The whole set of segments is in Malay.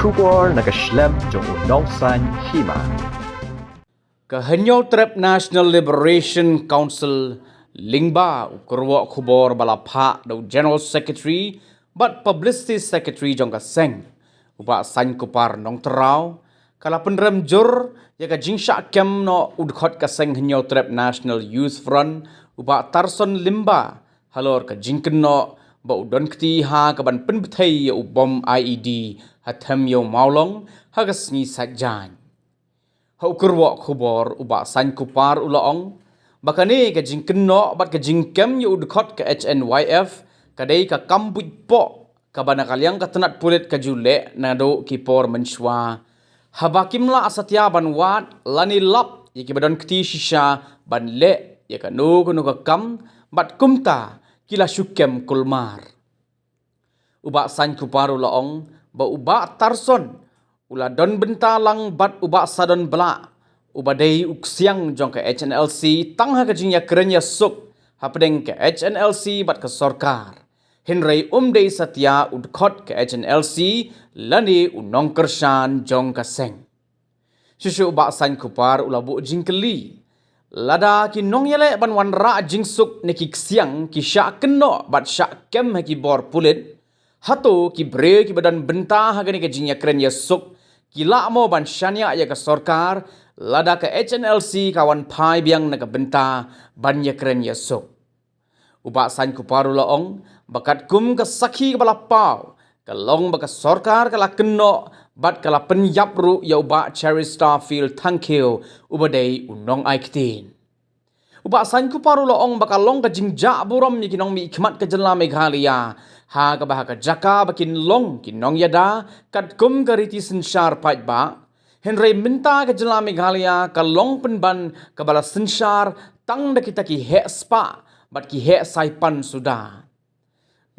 Kubor nakaslem jong unongsan hima. Kahanyaw Trep National Liberation Council lingba ukurwa kubor balapha daw General Secretary but Publicity Secretary jong kaseng uba san kupar nong teraw kala penrem jur ya ka jingsha kem no udkhot kaseng Hanyaw Trep National Youth Front uba tarson limba halor ka jingken no ba udon kti ha ka ban penbthai ya ubom IED hatham yo maulong hagas ni sajjan Haukurwa kubor uba san kupar ulaong bakane ka jingken no bat ka jingkem yu udkhot ka HNYF kadai ka kambuj po ka banakalyang ka tenat pulit ka jule na do kipor menshwa habakim la asatya ban wat lani lap yaki badon kti shisha ban le ya ka no ka kam bat kumta kila syukem kulmar uba san kupar ulaong ba uba tarson ula don bentalang bat uba sadon bela uba dei uksiang jong ke HNLC tang ha kajing ya kerenya sup hapdeng ke HNLC bat ke sorkar Henry dei satya udkhot ke HNLC lani unong kersan jong kaseng susu uba san kupar ula bu jingkeli lada ki nong yele ban wan ra jingsuk neki ksiang ki sya keno bat sya kem ha ki bor pulit hato ki bre ki badan benta ha gani ke jingya keren ya suk kila mo ban syania ya ke sorkar lada ke HNLC kawan pai biang na ke benta ban ya keren ya suk uba san kuparu laong bakat kum ke sakhi ke bala pau ke long baka sorkar kala keno bat kala penyap ru ya uba Cherry Starfield thank you uba dei unong aiktin uba san kuparu laong baka long ke jingja burom ni kinong mi ikmat ke jela Meghalaya ha ka bah ka jaka bakin long kinong yada kat kum kariti sensar pai ba Henry minta ke jela Meghalaya ka long penban ka bala sensar tang da kita ki he spa bat ki he saipan sudah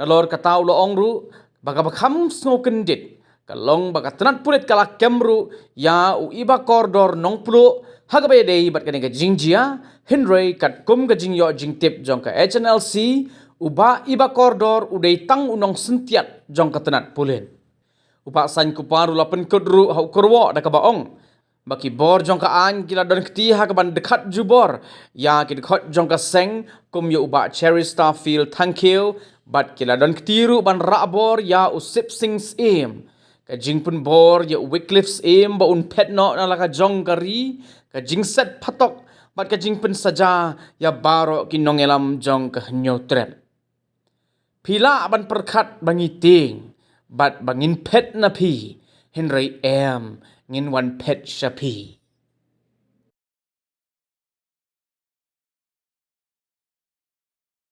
nalor ka tau lo ongru baka bakham snoken dit ka long baka tenat pulit kala kemru ya u iba koridor nong pulu ha ka dei bat ka ne ka jingjia Henry kat kum ka jingyo jingtip jong ka HNLC uba iba koridor udai tang unong sentiat jong ketenat pulin. Uba san kuparu lapen kudru hau kurwo da kabaong. Baki bor jong ka an kila don ketiha kaban dekat jubor. Ya ki dekat jong ka seng kum ya uba Cherry Starfield thank you. Bat kila don ketiru ban rakbor ya usip sings im. Ka jing pun bor ya Wycliffe's im ba un pet no na laka jong kari. Ka jing set patok bat ka jing pun saja ya baro kinongelam jong ka Hanyaw Trep. Pila ban perkat bangi ting, bat bangin pet na pi, Henry ngin wan pet syapi.